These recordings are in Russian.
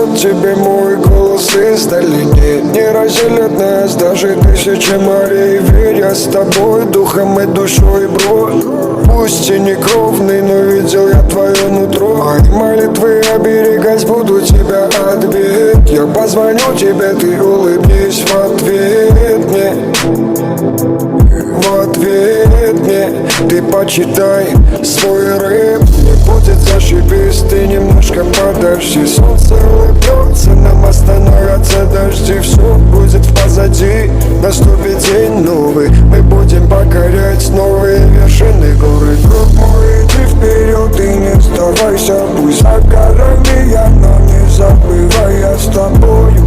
принесет тебе мой голос издалека. Не разделят нас даже тысячи морей. Верь, я с тобой духом и душой, бро. Пусть и не кровный, но видел я твое нутро. Мои молитвы оберегать буду тебя от бед. Я позвоню тебе, ты улыбнись в ответ мне. В ответ мне ты почитай свой рэп. Не будет зашибись, ты немножко подожди. Солнце улыбнется, нам остановятся дожди. Все будет позади, наступит день новый. Мы будем покорять новые вершины горы. Друг мой, иди вперед и не сдавайся. Пусть за горами я, но не забывай, я с тобою.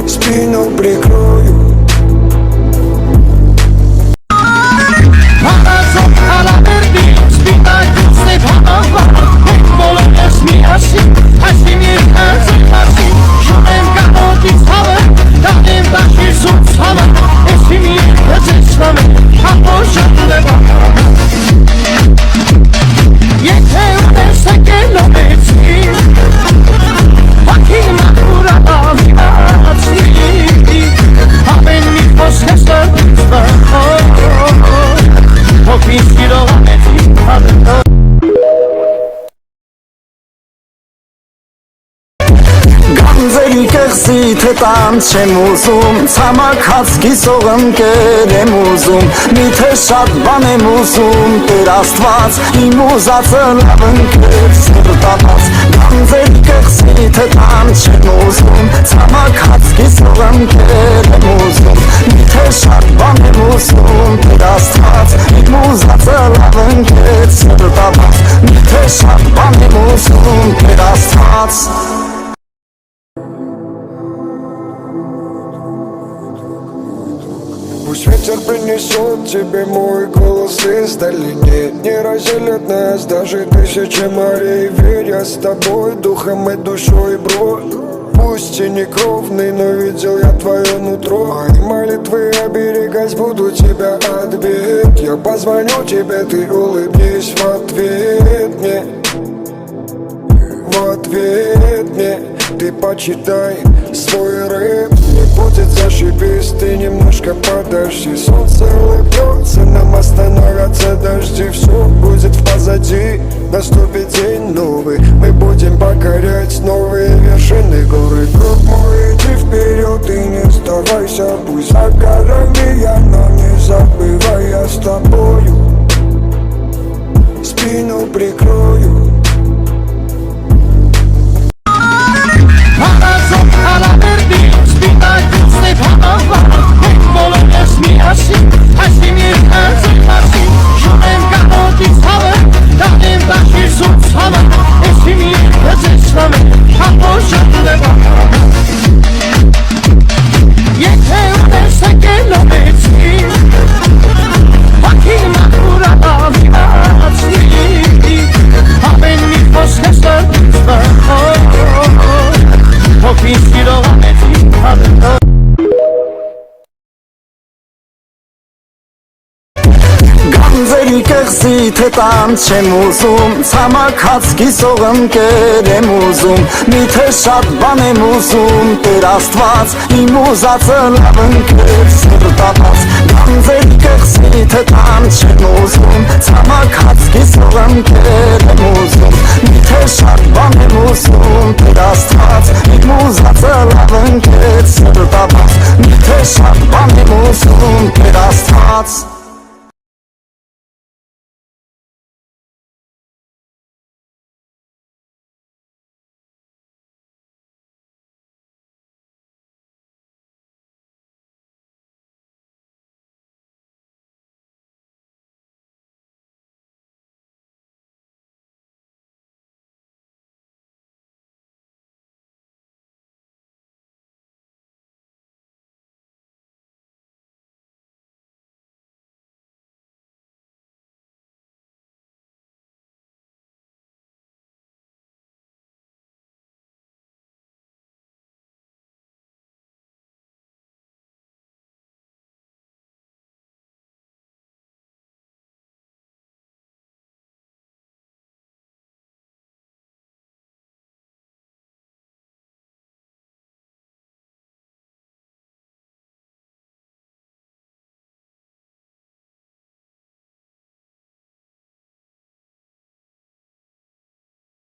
Спину прикрою. Կեղսի թե տան չեմ ուզում, ցամաքած կիսող ընկեր եմ ուզում, միթե շատ բան եմ ուզում, Տեր Աստված, իմ ուզածը լավ ընկեր սրտապած, գանձերի կեղսի թե տան չեմ ուզում, ցամաքած կիսող ընկեր եմ ուզում, միթե շատ բան եմ ուզում, Տեր Աստված, իմ ուզածը լավ ընկեր սրտապած, միթե շատ բան եմ ուզում, Տեր Աստված. Пусть ветер принесет тебе мой голос издалека. Не разделят нас даже тысячи морей. Верь, я с тобой духом и душой, бро. Пусть и не кровный, но видел я твое нутро. Мои молитвы оберегать буду тебя от бед. Я позвоню тебе, ты улыбнись в ответ мне. В ответ мне ты почитай свой рэп. Не будет зашибись, ты немножко подожди. Солнце улыбнется, нам остановятся дожди. Все будет позади, наступит день новый. Мы будем покорять новые вершины горы. Друг мой, иди вперед и не сдавайся. Пусть за горами я, но не забывай, я с тобою. Спину прикрою. Գանձերի կեղսի թե տան չեմ ուզում, ցամաքած կիսող ընկեր եմ ուզում, միթե շատ բան եմ ուզում, Տեր Աստված, իմ ուզածը լավ ընկեր սրտապած, գանձերի կեղսի թե տան չեմ ուզում, ցամաքած կիսող ընկեր